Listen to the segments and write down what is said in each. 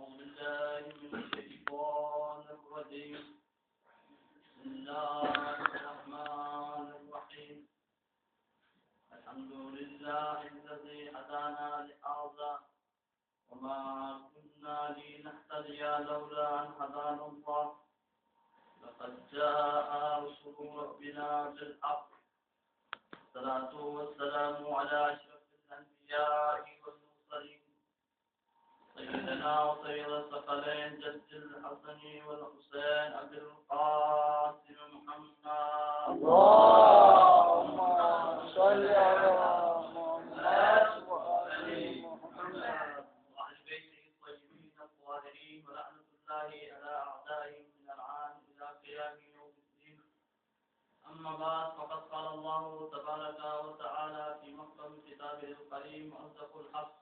أعوذ بالله من الشيطان الرجيم بسم الله الرحمن الرحيم الحمد لله الذي هدانا لهذا وما كنا لنهتدي لولا أن هدانا الله لقد جاء رسول ربنا بالحق الصلاة والسلام على أشرف الأنبياء والمرسلين سيدنا وسيد الثقلين جد الحسن والحسين أبي القاسم محمد اللهم صل على محمد وآل محمد وأهل بيته الطيبين الطاهرين ولعنة الله على أعدائهم من العام إلى قيام يوم الدين. أما بعد فقد قال الله تبارك وتعالى في محكم كتابه الكريم وأصدق الحق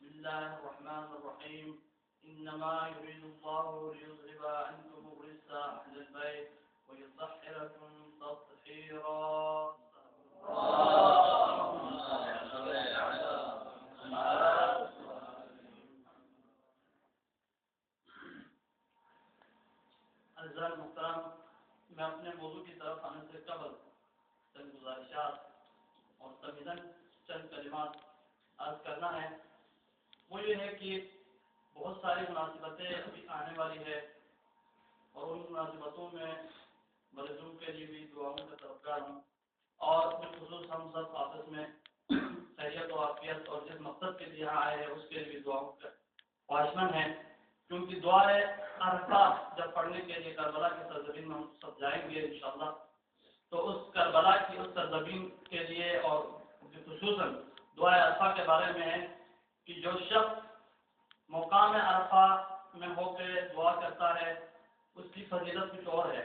بسم الله الرحمن الرحيم إنما يريد الله ليذهب عنكم الرجس أهل البيت ويطهركم تطهيرا. عزیزان محترم، میں اپنے موضوع کی طرف آنے سے قبل چند گزارشات اور تمہیداً چند کلمات عرض کرنا ہے. وہ یہ ہے کہ بہت ساری مناسبتیں ابھی آنے والی ہے اور ان مناسبتوں میں مریضوں کے لیے بھی دعاؤں کا طلبگار ہوں اور بالخصوص ہم سب آپس میں خیریت و عافیت اور جس مقصد کے لیے آئے ہیں اس کے لیے دعاؤں کا خواہشمند ہیں، کیونکہ دعائے عرفہ جب پڑھنے کے لیے کربلا کی سرزمین میں ہم سب جائیں گے انشاءاللہ، تو اس کربلا کی اس سرزمین کے لیے اور خصوصاً دعائے عرفہ کے بارے میں ہے کہ جو شخص مقام عرفہ میں ہو کے دعا کرتا ہے اس کی فضیلت کچھ اور ہے.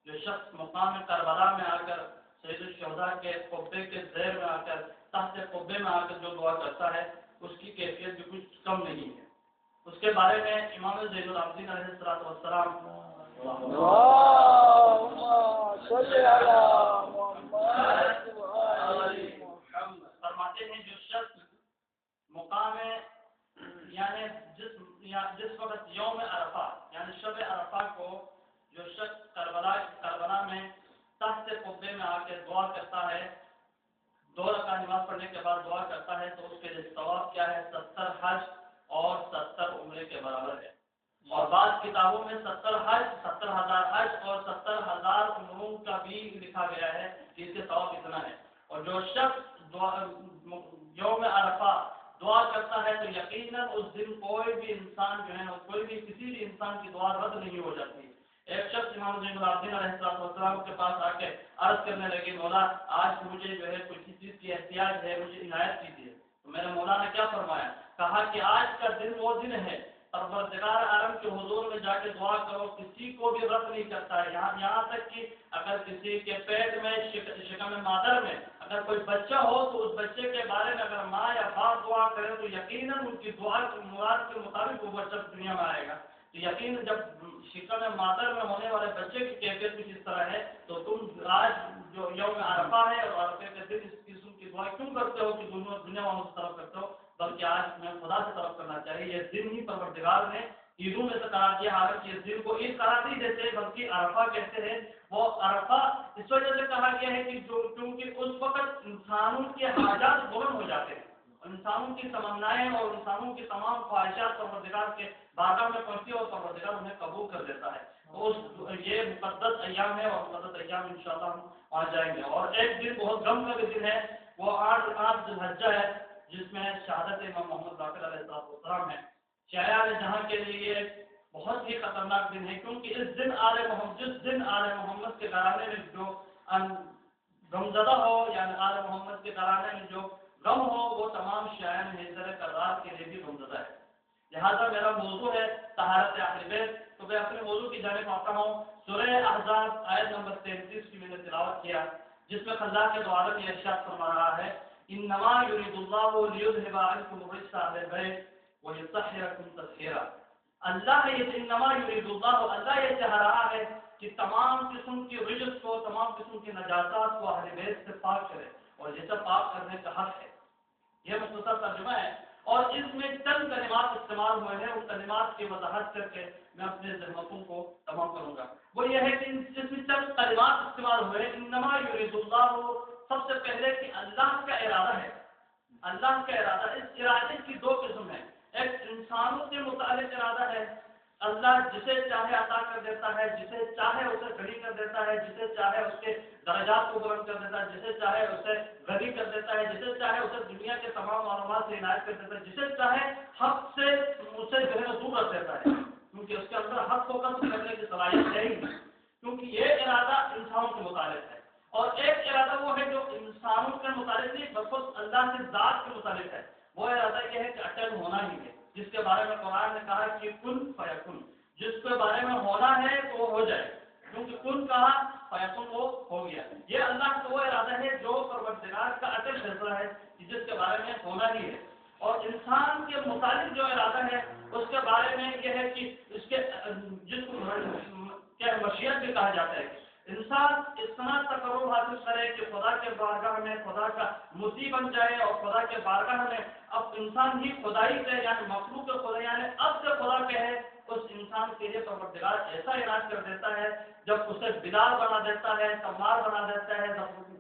جو شخص مقام کربلا میں آ کر سید الشہداء کے قبے کے زیر میں آ کر تحت قبے میں آ کر جو دعا کرتا ہے اس کی کیفیت بھی کچھ کم نہیں ہے. اس کے بارے میں امام زین العابدین علیہ السلام اللهم صل على محمد وآل محمد فرماتے ہیں جو شخص مقام یعنی جس وقت یوم عرفہ یعنی شب عرفہ کو جو شخص کربلا میں تحت قبے میں آ کے دعا کرتا ہے، 2 رکعت نماز پڑھنے کے بعد دعا کرتا ہے، تو اس کے لیے ثواب کیا ہے؟ 70 حج اور 70 عمرے کے برابر ہے. اور بعض کتابوں میں 70 حج، 70,000 حج اور 70,000 عمروں کا بھی لکھا گیا ہے کہ اس کے ثواب اتنا ہے. اور جو شخص یوم عرفہ دعا کرتا ہے تو یقیناً اس دن کوئی بھی انسان جو ہے کوئی بھی کسی بھی انسان کی دعا رد نہیں ہو جاتی. ایک شخص امام زین العابدین علیہ السلام کے پاس آ کے عرض کرنے لگے، مولا آج مجھے جو ہے کسی چیز کی احتیاج ہے، مجھے عنایت کیجیے. تو میرے مولا نے کیا فرمایا؟ کہا کہ آج کا دن وہ دن ہے پروردگار عالم کے حضور میں جا کے دعا کرو، کسی کو بھی رد نہیں کرتا ہے. یہاں تک کہ اگر کسی کے پیٹ میں شکم مادر میں اگر کوئی بچہ ہو تو اس بچے کے بارے میں اگر ماں یا باپ دعا کرے تو یقیناً ان کی دعا کی مراد کے مطابق وہ بچہ دنیا میں آئے گا. تو یقیناً جب شکم مادر میں ہونے والے بچے کی کیفیت کچھ اس طرح ہے تو تم آج جو یوم عرفہ ہے اور عرفے کے دن اس قسم کی دعا کیوں کرتے ہو کہ دنیا والوں سے طلب کرتے ہو؟ بلکہ آج میں خدا سے طلب کرنا چاہیے. یہ دن ہی پروردگار نے عیدوں میں سے قرار دیا، حالانکہ اس دن کو عید قرار نہیں دیتے بلکہ عرفہ کہتے ہیں. وہ عرفہ اس وجہ سے کہا گیا ہے کہ کیونکہ اس وقت انسانوں کے حاجات بلند ہو جاتے ہیں، انسانوں کی تمنائیں اور انسانوں کی تمام خواہشات پروردگار کے بارگاہ میں پہنچتی ہے اور پروردگار انہیں قبول کر دیتا ہے. تو یہ مقدس ایام ہے اور مقدس ایام انشاءاللہ ہم وہاں جائیں گے. اور ایک دن بہت غم کا بھی دن ہے، وہ 8 ذی الحجہ ہے جس میں شہادت امام محمد باقر علیہ السلام ہے. شیعہ جہاں کے لیے بہت ہی خطرناک دن ہے، کیونکہ جس دن آل محمد کے گھرانے میں جو غمزدہ ہو یعنی آل محمد کے گھرانے میں جو غم ہو وہ تمام شیعہ ہجر کرار کے لیے بھی غمزدہ ہے. لہذا میرا موضوع ہے طہارت اہل بیت. تو میں اپنے موضوع کی جانب آتا ہوں. سورہ احزاب آیت نمبر 33 کی میں نے تلاوت کیا، جس میں خدا کے دوارا یہ ارشاد فرما رہا ہے انما یرید اللہ لیذهب عنکم الرجس اہل البیت ویطہرکم تطہیرا. اللہ انما یرید اللہ یہ چاہ رہا ہے کہ تمام قسم کی رجس کو، تمام قسم کی نجاسات کو اہل بیت سے پاک کرے، اور یہ سب پاک کرنے کا حق ہے. یہ مختصر ترجمہ ہے. اور اس میں چند کلمات استعمال ہوئے ہیں، ان کلمات کی وضاحت کر کے میں اپنے ذہنوں کو تمام کروں گا۔ وہ یہ ہے کہ اس میں چند کلمات استعمال ہوئے، انما یرید اللہ، سب سے پہلے کہ اللہ کا ارادہ ہے، اللہ کا ارادہ، اس ارادے کی دو قسم ہے، ایک انسانوں کے متعلق ارادہ ہے، اللہ جسے چاہے عطا کر دیتا ہے، جسے چاہے اسے غنی کر دیتا ہے، جسے چاہے اس کے درجات کو بلند کر دیتا ہے، جسے چاہے اسے غنی کر دیتا ہے، جسے چاہے اسے دنیا کے تمام معلومات سے عنایت کر دیتا ہے، جسے چاہے حق سے اسے جو ہے دور رکھ دیتا ہے، کیونکہ اس کے اندر حق کو قتل کرنے کی صلاحیت ہے ہی نہیں، کیونکہ یہ ارادہ انسانوں کے متعلق ہے۔ اور ایک ارادہ وہ ہے جو انسانوں کے متعلق نہیں، بخود اللہ کی ذات کے متعلق ہے، وہ ارادہ یہ ہے کہ اٹل ہونا ہی ہے، جس کے بارے میں قرآن نے کہا کہ کن فیکن، جس کے بارے میں ہونا ہے تو وہ ہو جائے، کیونکہ کن کہا فیکن وہ ہو گیا۔ یہ اللہ کا وہ ارادہ ہے جو پروردگار کا اٹل فیصلہ ہے کہ جس کے بارے میں ہونا ہی ہے۔ اور انسان کے متعلق جو ارادہ ہے اس کے بارے میں یہ ہے کہ اس کے جس کو کیا مشیت بھی کہا جاتا ہے، انسان اتنا تقرب حاصل کرے کہ خدا کے بارگاہ میں خدا کا مطیع بن جائے، اور خدا کے بارگاہ میں اب انسان ہی خدائی سے یعنی مخلوق خدا یعنی اب سے خدا کہے، اس انسان کے لیے پروردگار ایسا اراد کر دیتا ہے جب اسے بلال بنا دیتا ہے، سمار بنا دیتا ہے،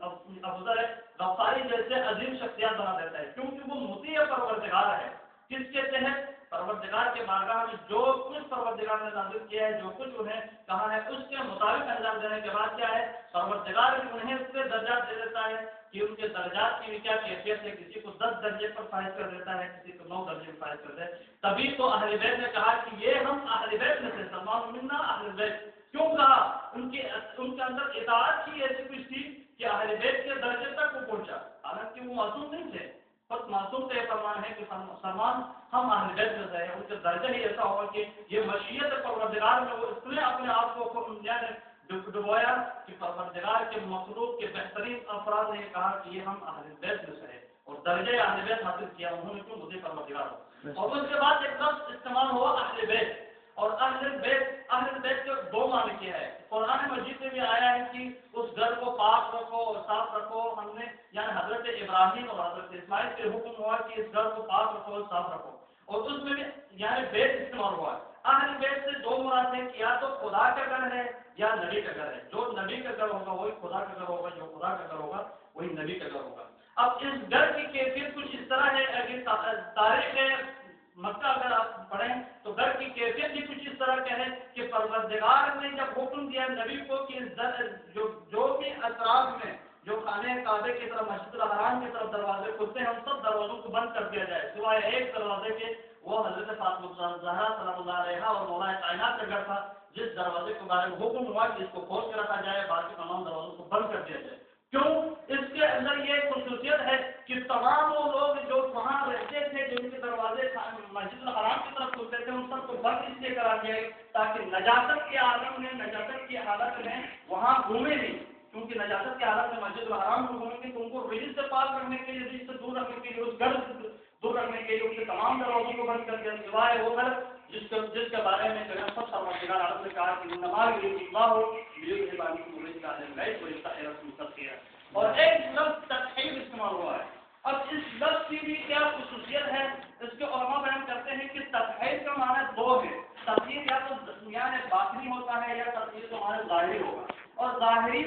افضل غفاری جیسے عظیم شخصیات بنا دیتا ہے، کیونکہ وہ مطیع پروردگار ہے۔ کس کے تحت؟ پروردگار کے بارگاہ میں جو کچھ پروردگار نے نازل کیا ہے، جو کچھ انہیں کہا ہے، اس کے مطابق انجام دینے کے بعد کیا ہے، پروردگار انہیں اس سے درجات دے دیتا ہے کہ ان کے درجات کی کیا کیفیت ہے، کسی کو 10 درجے پر فائز کر دیتا ہے، کسی کو 9 درجے پر فائز کر دیتا ہے۔ تبھی تو اہل بیت نے کہا کہ یہ ہم اہل بیت میں سے، سلمان منا اہل بیت، کیوں کہا؟ ان کے اندر اطاعت کی ایسی کچھ تھی کہ اہل بیت کے درجے تک وہ پہنچا، حالانکہ وہ معصوم نہیں تھے، بس معصوم کا یہ فرمان ہے کہ سلمان ہم اہل بیت میں سے ہیں، ان کے درجہ ہی ایسا ہوگا کہ یہ مشیت پروردگار میں وہ اس نے اپنے آپ کو ڈبویا کہ پروردگار کے مخلوق کے بہترین افراد نے کہا کہ یہ ہم اہل بیت میں سے ہیں، اور درجہ اہل بیت حاصل کیا انہوں نے، کیوں؟ مجھے پروردگار ہو۔ اور اس کے بعد ایک لفظ استعمال ہوا اہل بیت، اور اہل بیت کے دو معنی کیا ہے، قرآن مجید میں بھی آیا ہے کہ اس گھر کو پاک رکھو اور صاف رکھو، ہم نے یعنی حضرت ابراہیم اور حضرت اسماعیل کے حکم ہوا کہ اس گھر کو پاک رکھو اور صاف رکھو، اور اس میں بھی یعنی بیت استعمال ہوا ہے۔ اہل بیت سے دو مراد ہیں کہ یا تو خدا کا گھر ہے یا نبی کا گھر ہے، جو نبی کا گھر ہوگا وہی خدا کا گھر ہوگا، جو خدا کا گھر ہوگا وہی نبی کا گھر ہوگا۔ اب اس گھر کی کیفیت کچھ اس طرح ہے، اگر تاریخ مکہ اگر آپ پڑھیں تو گھر کی کیفیت بھی کچھ اس طرح کا ہے کہ پروردگار نے جب حکم دیا نبی کو کہ جو بھی اطراف میں جو خانہ کعبے کی طرف، مسجد الحرام کی طرف دروازے کھلتے ہیں، ان سب دروازوں کو بند کر دیا جائے سوائے ایک دروازے کے، وہ حضرت فاطمہ زہرا سلام اللہ علیہا اور مولا کائنات کا گھر تھا، جس دروازے کے بارے میں حکم ہوا کہ اس کو کھول کے رکھا جائے، باقی تمام دروازوں کو بند کر دیا جائے۔ کیوں؟ اس کے اندر یہ خصوصیت ہے کہ تمام وہ لوگ جو وہاں رہتے تھے، جن کے دروازے مسجد الحرام کی طرف کھلتے تھے، ان سب کو بند اس لیے کرا دیا تاکہ نجاست کے عالم میں، نجاست کی حالت میں وہاں گھومے نہیں، کیونکہ نجاست کی حالت میں مسجد الحرام کو گھومیں گے تو ان کو رجس سے پاک رکھنے کے لیے، رجس سے دور رکھنے کے لیے، اس گھر سے دور رکھنے کے لیے ان کے تمام دروازوں کو بند کر دیا، سوائے وہ گھر جس کے بارے میں سب پروردگار عالم نے کہا کہ انما یرید اللہ لیذهب عنکم الرجس اہل البیت ویطہرکم تطہیرا۔ اور ایک لفظ تطہیر استعمال ہوا ہے۔ اب اس لفظ کی بھی کیا خصوصیت ہے، اس کے علماء بیان کرتے ہیں کہ تطہیر کا معنی دو ہے، تطہیر یا تو یعنی باطنی ہوتا ہے یا تطہیر کا معنی ظاہری ہوگا، اور ظاہری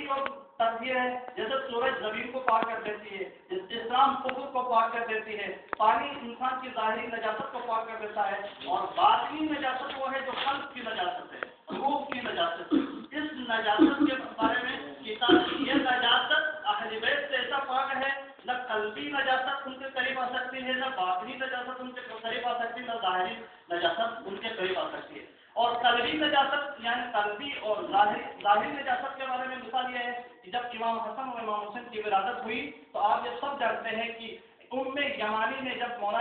جو تطہیر ہے جیسے سورج زمین کو پاک کر دیتی ہے، اسلام کفر کو پاک کر دیتی ہے، پانی انسان کی ظاہری نجاست کو پاک کر دیتا ہے، اور باطنی نجاست وہ ہے جو قلب کی نجاست ہے، روح کی نجاست۔ اس نجاست کے بارے میں کتاب یہ نجاست اہل بیت سے ایسا پاک ہے، نہ قلبی نجاست ان کے قریب آ سکتی ہے، نہ باطنی نجاست ان کے قریب آ سکتی ہے، نہ ظاہری نجاست ان کے قریب آ سکتی ہے۔ اور قلبی نجاست یعنی قلبی اور ظاہری نجاست کے بارے میں مثال یہ ہے کہ جب امام حسن اور امام حسین کی ولادت ہوئی تو آپ یہ سب جانتے ہیں کہ یمانی نے جب مولا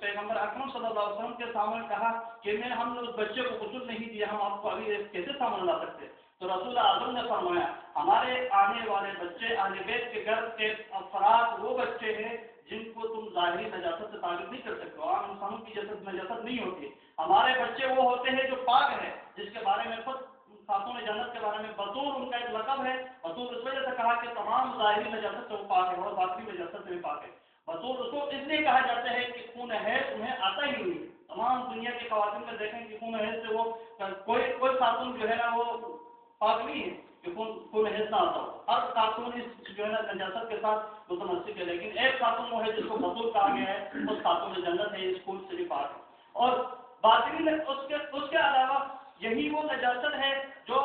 پیغمبر اکرم صلی اللہ علیہ وسلم کے سامنے کہا کہ ہم نے اس بچے کو غسل نہیں دیا، ہم آپ کو ابھی کیسے سامنے لا سکتے، تو رسول اعظم نے فرمایا ہمارے آنے والے بچے اہل بیت کے گھر کے افراد وہ بچے ہیں جن کو تم ظاہری نجاست سے تعلق نہیں کر سکتے، عام انسانوں کی جیسے نجاست نہیں ہوتی، ہمارے بچے وہ ہوتے ہیں جو پاک ہیں، جس کے بارے میں خود خاتون جنت کے بارے میں بطور ان کا ایک لقب ہے، بطور اس وجہ سے کہا کہ تمام ظاہری نجاست سے وہ پاک ہے اور باطنی نجاست سے بھی پاک ہے۔ بطول رسول اس لیے کہا جاتا ہے کہ خون حیض انہیں آتا ہی نہیں. تمام دنیا کے خواتین میں دیکھیں کہ خون حیض سے وہ کوئی خاتون جو ہے نا وہ پاک نہیں ہے کہ خون حیض نہ آتا ہو. ہر خاتون اس جو ہے نا نجاست کے ساتھ متمسک ہے. لیکن ایک خاتون وہ ہے جس کو بطول کہا گیا ہے, اس خاتون جنت ہے, اس خون سے بھی پاک ہے. اور باطنی اس کے علاوہ یہی وہ نجاست ہے جو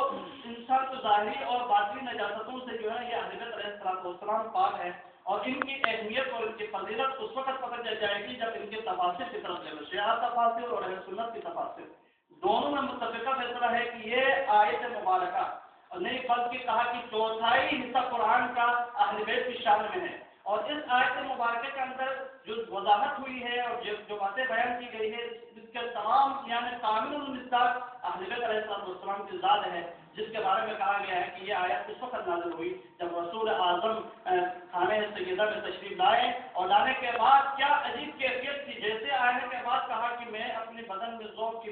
انسان کو ظاہری اور باطنی نجاستوں سے جو ہے یہ اہل بیت علیہ السلام پاک ہے. اور ان کی اہمیت اور ان کی فضیلت اس وقت پتہ چل جائے گی جب ان کے تفاصر کی طرف لے لو. شیعہ تفاصر اور اہل سنت کی تفاصر دونوں میں متفقہ فیصلہ ہے کہ یہ آیت مبارکہ نہیں بلکہ کہا کہ چوتھائی حصہ قرآن کا اہل بیت کی شان میں ہے. اور اس آیت مبارکہ کے اندر جو وضاحت ہوئی ہے اور جو باتیں بیان کی گئی ہے اس کے تمام یعنی کامل المصداق اہل بیت علیہ السلام کی ذات ہے, جس کے بارے میں کہا گیا ہے کہ یہ آیت اس وقت نازل ہوئی جب رسول اعظم خانہ سیدہ میں تشریف لائے اور لانے کے بعد کیا عجیب کیفیت تھی. جیسے آنے کے بعد کہا کہ میں اپنے بدن میں ذوق کی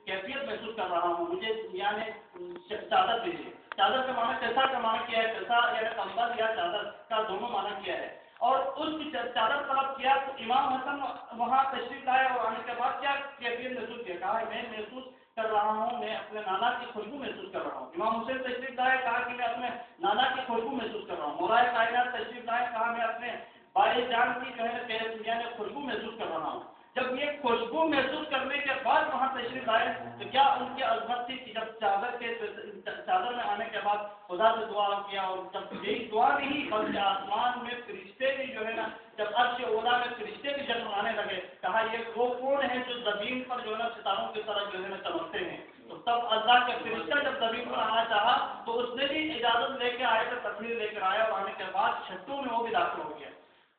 کیفیت محسوس کر رہا ہوں, مجھے یعنی چادر دیجیے. چادر کا معنی کیسا کا معنی کیا ہے, کیسا یعنی کمبل یا چادر کا دونوں معنی کیا ہے. اور اس کی چادر طلب کیا تو امام حسن وہاں تشریف لائے اور آنے کے بعد کیا کیفیت محسوس کیا, کہا میں محسوس کر رہا ہوں, میں اپنے نانا کی خوشبو محسوس کر رہا ہوں. امام حسین تشریف لائے, کہا کہ میں اپنے نانا کی خوشبو محسوس کر رہا ہوں. مولا کائنات تشریف لائے, کہا میں اپنے بھائی جان کی جو ہے خوشبو محسوس کر رہا ہوں. جب یہ خوشبو محسوس کرنے کے بعد وہاں تشریف لائے تو کیا ان کی عظمت تھی کہ جب چادر میں آنے کے بعد خدا سے دعا کیا, اور جب یہی دعا نہیں بلکہ آسمان میں فرشتے بھی جو ہے نا جب عرش اولا میں فرشتے بھی جگمگانے لگے, کہا یہ وہ کون ہے جو زمین پر جو ہے نا ستاروں کی طرح جو ہے نا چمکتے ہیں. تو تب اللہ کا فرشتہ جب زمین پر آنا چاہا تو اس نے بھی اجازت لے کے آئے تو تکمیل لے کر آیا, اور آنے کے بعد چھٹوں میں وہ بھی داخل ہو گیا.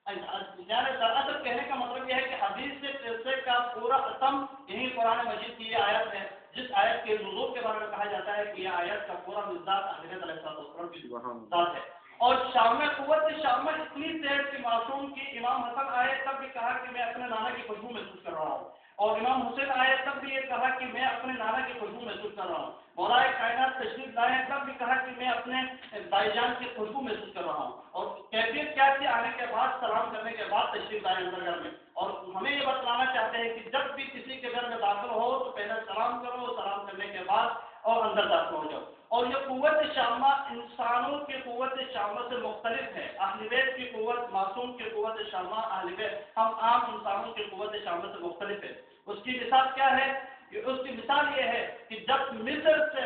دراصل کہنے کا مطلب یہ ہے کہ حدیث سے قصے کا پورا ختم یہی قرآن مجید کی یہ آیت ہے, جس آیت کے نزول کے بارے میں کہا جاتا ہے کہ یہ آیت کا پورا مزاج حضرت علیہ السلام کی ذات ہے. اور شام میں قوت شام میں اتنی تیز کی معصوم کی امام حسن آئے تب بھی کہا کہ میں اپنے نانا کی خوشبو محسوس کر رہا ہوں, اور امام حسین آئے تب بھی یہ کہا کہ میں اپنے نانا کی خوشبو محسوس کر رہا ہوں. مولا کائنات تشریف لائے تب بھی کہا کہ میں اپنے بھائی جان کی خوشبو محسوس کر رہا ہوں. اور کیفیت کیا تھی, آنے کے بعد سلام کرنے کے بعد تشریف لائے اندر گھر میں, اور ہمیں یہ بتلانا چاہتے ہیں کہ جب بھی کسی کے گھر میں داخل ہو تو پہلے سلام کرو, سلام کرنے کے بعد اور اندر داخل ہو جاؤ. اور یہ قوت شامہ انسانوں کی قوت شامہ سے مختلف ہے. اہل بیت کی قوت, معصوم کی قوت شامہ اہل بیت ہم عام انسانوں کی قوت شامہ سے مختلف ہے. اس کی مثال کیا ہے, اس کی مثال یہ ہے کہ جب مصر سے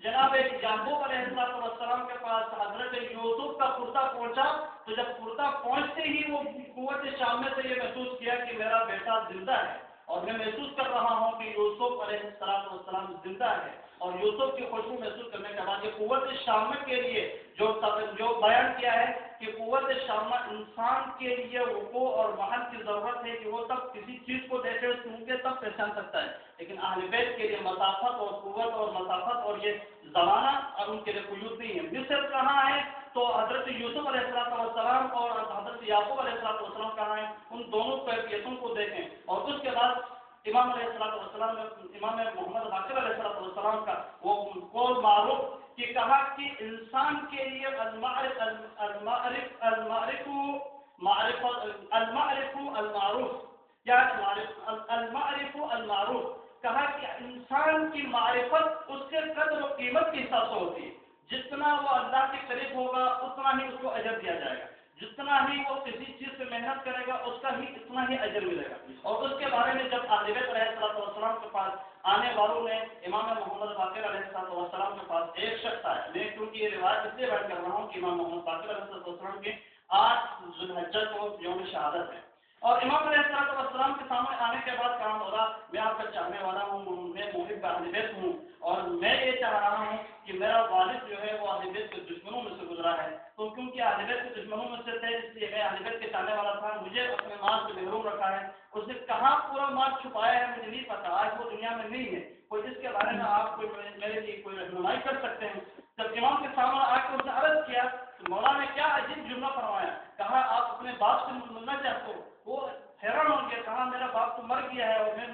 جناب یعقوب علیہ السلام کے پاس حضرت یوسف کا کرتا پہنچا تو جب کرتا پہنچتے ہی وہ قوت شامہ سے یہ محسوس کیا کہ میرا بیٹا زندہ ہے, اور میں محسوس کر رہا ہوں کہ یوسف علیہ السلام زندہ ہے. اور یوسف کی خوشبو محسوس کرنے کے بعد یہ قوت شامہ کے لیے جو بیان کیا ہے کہ قوت شامہ انسان کے لیے وقوع اور محل کی ضرورت ہے کہ وہ تب کسی چیز کو دیکھے سن کے تب پہچان سکتا ہے. لیکن اہل بیت کے لیے مسافت اور قوت اور مسافت اور یہ زمانہ اور ان کے لیے قیود نہیں ہے. مصر کہاں ہے تو حضرت یوسف علیہ السلام اور حضرت یعقوب علیہ السلام کہاں ہیں, ان دونوں کیفیتوں کو دیکھیں. اور اس کے بعد امام علیہ السلام نے امام محمد باقر علیہ السلام کا وہ قول معروف کہ کہا کہ انسان کے لیے المعرف یا المعروف کہا کہ انسان کی معرفت اس کے قدر و قیمت کے حساب سے ہوتی ہے. جتنا وہ اللہ کے قریب ہوگا اتنا ہی اس کو اجر دیا جائے گا, جتنا ہی وہ کسی چیز پہ محنت کرے گا اس کا ہی اتنا ہی اجر ملے گا. اور اس کے بارے میں جب اہل بیت علیہ السلام کے پاس آنے والوں نے امام محمد باقر علیہ السلام کے پاس ایک شخص آیا, میں کیونکہ یہ روایت اس لیے بیان کر رہا ہوں کہ امام محمد باقر علیہ السلام کے 8 ذوالحجہ کو یوم شہادت ہے. اور امام علیہ السلام کے سامنے آنے کے بعد کہا مولا میں آپ کا چاہنے والا ہوں, میں محب اہل بیت ہوں, اور میں یہ چاہ رہا ہوں کہ میرا والد جو ہے وہ اہل بیت کے دشمنوں میں سے گزرا ہے, تو کیونکہ اہل بیت کے دشمنوں میں سے تھے اس لیے میں اہل بیت کے چاہنے والا تھا, مجھے اپنے مال سے محروم رکھا ہے. اس نے کہاں پورا مال چھپایا ہے مجھے نہیں پتا, آج وہ دنیا میں نہیں ہے, کوئی اس کے بارے میں آپ کوئی میرے لیے کوئی رہنمائی کر سکتے ہیں. جب امام کے سامنے آ کے اس نے عرض کیا تو مولا نے کیا عجیب جملہ فرمایا, کہا آپ اپنے باپ سے ملنا چاہتے ہو, وہ حیران ہو گیا، کہا میرا باپ تو مر گیا ہے اور میں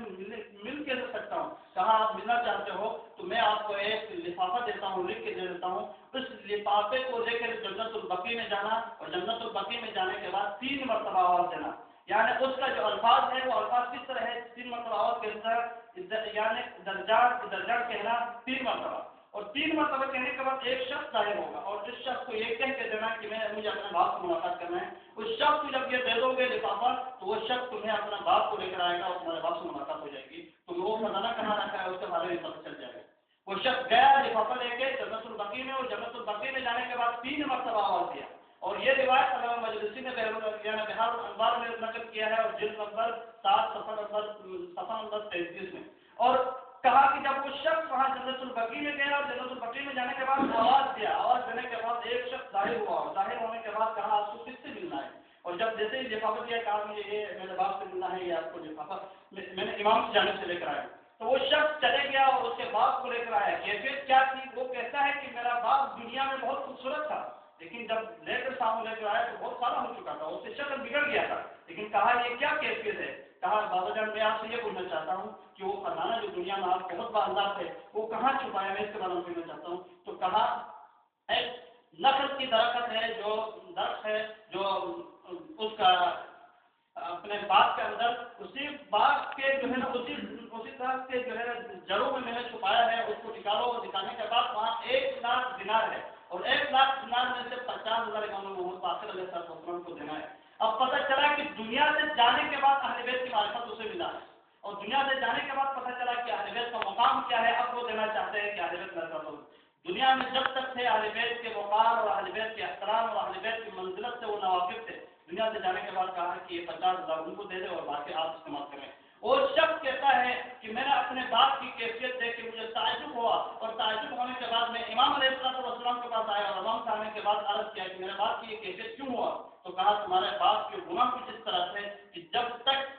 مل کے دے سکتا ہوں. کہا آپ ملنا چاہتے ہو تو میں آپ کو ایک لفافہ دیتا ہوں، لکھ کے دے دیتا ہوں. اس لفافے کو لے کر جنت البقیع میں جانا اور جنت البقیع میں جانے کے بعد 3 مرتبہ آواز دینا. یعنی اس کا جو الفاظ ہے وہ الفاظ کس طرح ہے؟ 3 مرتبہ آواز کے اندر یعنی درجات کہنا 3 مرتبہ، اور 3 مرتبہ کہنے کے بعد ایک شخص ظاہر ہوگا اور اس شخص کو یہ کہہ کے دینا کہ مجھے اپنے باپ سے ملاقات کرنا ہے. اس شخص کو جب یہ دے دو گے لفافہ تو وہ شخص تمہیں اپنا باپ کو لے کر آئے گا اور تمہارے باپ سے ملاقات ہو جائے گی. تم وہ خزانہ کہاں رکھا ہے اس کے بارے میں پتہ چل جائے گا. وہ شخص گیا لفافہ لے کے جنت البقیع میں، اور جنت البقیع میں جانے کے بعد 3 مرتبہ آواز دیا. اور یہ روایت علامہ مجلسی نے بہار الانوار میں نقل کیا ہے، اور جلد نمبر 7 صفحہ نمبر 33 میں. اور کہا کہ جب وہ شخص وہاں جنت البقیع میں گیا اور جنت البقیع میں جانے کے بعد آواز دیا، آواز دینے کے بعد ایک شخص ظاہر ہوا، اور ظاہر ہونے کے بعد کہا آپ کو کس سے ملنا ہے؟ اور جب جیسے ہی لفافہ دیا کہا مجھے یہ میرے باپ سے ملنا ہے، یہ آپ کو لفافہ میں نے امام کی جانب سے لے کر آیا. تو وہ شخص چلے گیا اور اس کے باپ کو لے کر آیا. کیفیت کیا تھی؟ وہ کہتا ہے کہ میرا باپ دنیا میں بہت خوبصورت تھا، لیکن جب لے کر سامنے لے کر آیا تو بہت سارا ہو چکا تھا، اس سے شکل بگڑ گیا تھا. لیکن کہا یہ کیا کیفیت ہے؟ کہا بابا جان میں آپ سے یہ پوچھنا چاہتا ہوں کہ وہ خزانہ جو دنیا میں آپ بہت بانداز ہے وہ کہاں چھپایا؟ میں اس کے بارے میں پوچھنا چاہتا ہوں. تو کہا ایک نخل کی درخت ہے، جو درخت ہے جو اس کا اپنے باغ کے اندر اسی باغ کے جو ہے نا اسی درخت کے جو ہے جڑوں میں نے چھپایا ہے. اس کو نکالو، اور نکالنے کے بعد وہاں 1 لاکھ دینار ہے، اور 1 لاکھ دینار میں سے 50,000 امام محمد باقر علیہ السلام کو دینا ہے. اب پتہ چلا کہ دنیا سے جانے کے بعد اہل بیت کی معرفت اسے ملا ہے، اور دنیا سے جانے کے بعد پتہ چلا کہ اہل بیت کا مقام کیا ہے. اب وہ دینا چاہتے ہیں کہ اہل بیت مرتبہ ہو. دنیا میں جب تک تھے اہل بیت کے وقار اور اہل بیت کے احترام اور اہل بیت کی منزلت سے وہ ناواقف تھے. دنیا سے جانے کے بعد کہا کہ یہ 50,000 ان کو دے دے اور باقی آپ استعمال کریں. اور شخص کہتا ہے کہ میں نے اپنے باپ کی کیفیت دیکھ کے مجھے تعجب ہوا، اور تعجب ہونے کے بعد میں امام علیہ السلام کے پاس آیا اور امام سے آنے کے بعد عرض کیا کہ میرے باپ کی یہ کیفیت کیوں ہوا؟ تو کہا تمہارے باپ کے گناہ کچھ اس طرح سے کہ جب تک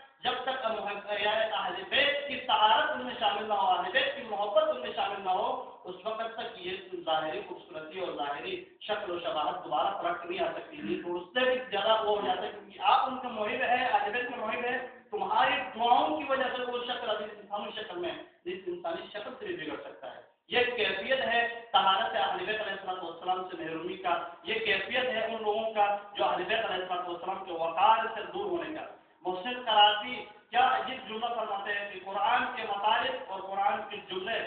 اہل بیت کی طہارت ان میں شامل نہ ہو، اہل بیت کی محبت ان میں شامل نہ ہو، اس وقت تک یہ ظاہری خوبصورتی اور ظاہری شکل و شباہت دوبارہ پلٹ نہیں آ سکتی. تو اس سے بھی زیادہ وہ ہو جاتا ہے کیونکہ آپ ان کے محب ہے، اہل بیت کے محب ہے. تمہاری دعاؤں کی وجہ سے وہ شکل ابھی انسانی شکل میں اس انسانی شکل سے بھی بگڑ سکتا ہے. یہ کیفیت ہے طہارت اہل بیت علیہ السلام سے محرومی کا. یہ کیفیت ہے ان لوگوں کا جو اہل بیت علیہ السلام کے وقار سے دور ہونے کا. محسن قرافی کیا عجیب جملہ فرماتے ہیں کہ قرآن کے مطالب اور قرآن کے جملے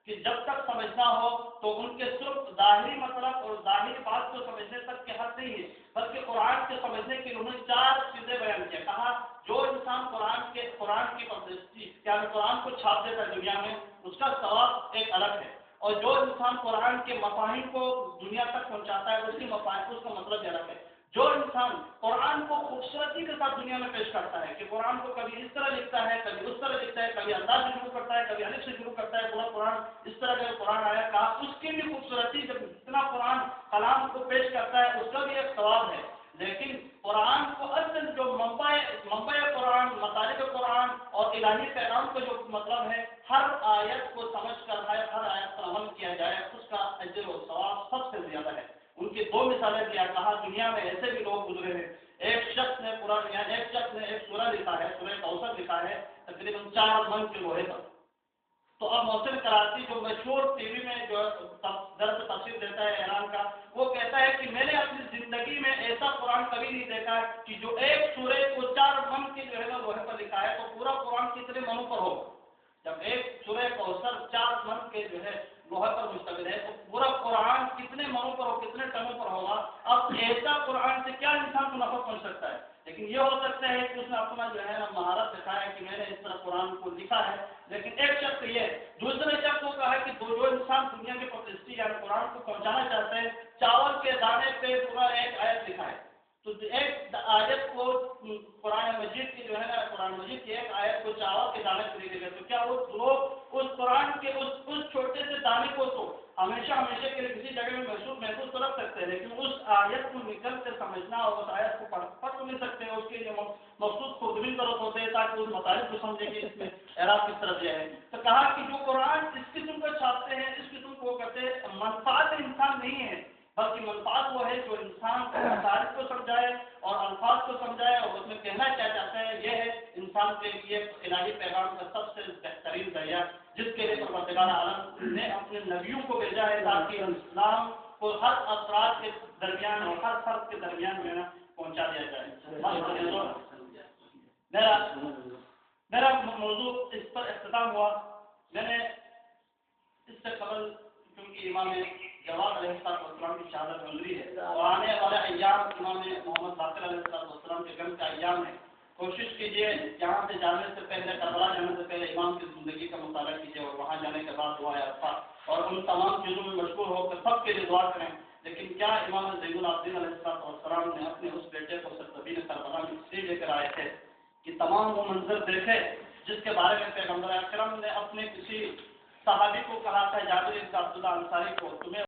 کہ جب تک سمجھنا ہو تو ان کے صرف ظاہری مطلب اور ظاہری بات کو سمجھنے تک کے حد نہیں ہے، بلکہ قرآن کے سمجھنے کے انہوں نے 4 چیزیں بیان کیا. کہا جو انسان قرآن کی پبلسٹی یعنی قرآن کو چھاپ دیتا ہے دنیا میں، اس کا ثواب ایک الگ ہے، اور جو انسان قرآن کے مفاہیم کو دنیا تک پہنچاتا ہے اس کا مطلب یہ الگ ہے. جو انسان قرآن کو خوبصورتی کے ساتھ دنیا میں پیش کرتا ہے کہ قرآن کو کبھی اس طرح لکھتا ہے، کبھی اس طرح لکھتا ہے، کبھی انداز سے شروع کرتا ہے، کبھی الف سے شروع کرتا ہے، پورا قرآن اس طرح کا قرآن آیا. کہا اس کی بھی خوبصورتی جب اتنا قرآن کلام کو پیش کرتا ہے اس کا بھی ایک ثواب ہے. لیکن قرآن کو اصل جو منبع قرآن، مطالب قرآن اور الہی پیغام کا جو مطلب ہے، ہر آیت کو سمجھ کر ہر آیت پر عمل کیا جائے، اس کا اجر و ثواب سب سے زیادہ ہے. ان کی 2 مثالیں دیا. کہا دنیا میں ایسے بھی لوگ گزرے ہیں. ایک شخص نے ایک سورہ لکھا ہے، سورہ کوثر لکھا ہے تقریباً 4 من کے لوہے پر. تو اب محسن قرافی جو مشہور ٹی وی میں جو درس تفسیر دیتا ہے ایران کا، وہ کہتا ہے کہ میں نے اپنی زندگی میں ایسا قرآن کبھی نہیں دیکھا کہ جو ایک سورے کو 4 من کے جو ہے نا لوہے پر لکھا ہے. تو پورا قرآن کتنے منوں پر ہوگا؟ جب ایک سورہ کوثر 4 من کے جو ہے لوہے پر مشتمل ہے تو پورا قرآن کتنے منوں پر ہو، کتنے ٹنوں پر ہوگا؟ اب ایسا قرآن سے کیا انسان کو نفع پہنچ سکتا ہے؟ لیکن یہ ہو سکتا ہے کہ اس نے اپنا جو ہے نا مہارت دکھایا کہ میں نے اس طرح قرآن کو لکھا ہے. لیکن ایک شخص یہ دوسرے شخص کو کہا کہ جو انسان دنیا کے پبلسٹی یعنی قرآن کو پہنچانا چاہتے ہیں، چاول کے دانے پہ پورا ایک آیت لکھا ہے. تو ایک آیت کو قرآن مجید کی جو ہے نا قرآن مجید کی ایک آیت کو چاول کے دانے سے لکھے گئے. تو کیا وہ لوگ اس قرآن کے اس چھوٹے سے دانے کو تو ہمیشہ کے لیے کسی جگہ میں محفوظ تو رکھ سکتے ہیں، لیکن اس آیت کو نکل کے سمجھنا اور اس آیت کو پڑھ تو نہیں سکتے. اس کے لیے مخصوص خوردبین ضرورت ہوتے ہیں تاکہ اس مطالب کو سمجھے کہ اس میں اعراب کس طرف جائے. تو کہا کہ جو قرآن اس قسم کو چھاپتے ہیں، اس قسم کو کرتے ہیں، منفعت انسان نہیں ہے بلکہ منفعت وہ ہے جو انسان کو مصالح کو سمجھائے اور الفاظ کو سمجھائے اور اس میں کہنا کیا چاہتا ہے. یہ ہے انسان کے لیے الہی پیغام کا سب سے بہترین ذریعہ جس کے لیے پروردگار عالم نے اپنے نبیوں کو بھیجا ہے تاکہ اسلام کو ہر افراد کے درمیان اور ہر فرد کے درمیان میں پہنچا دیا جائے. میرا موضوع اس پر اختتام ہوا. میں نے اس سے قبل کیونکہ امام جواد علیہ السلام کی شہادت گزری ہے اور آنے والے ایام امام محمد باقر علیہ السلام کے غم کا ایام ہے. کوشش کیجیے یہاں سے جانے سے پہلے کربلا جانے سے پہلے امام کی زندگی کا مطالعہ کیجیے اور وہاں جانے کے بعد دعا عرفات اور ان تمام چیزوں میں مشغول ہو کر سب کے لیے دعا کریں. لیکن کیا امام زین العابدین علیہ السلام نے اپنے اس بیٹے کو سرزمین کربلا میں اس لیے لے کر آئے تھے کہ تمام وہ منظر دیکھے جس کے بارے میں پیغمبر اکرم نے اپنے کسی صحابی کو کہا تھا، جابر بن عبداللہ انصاری کو، تمہیں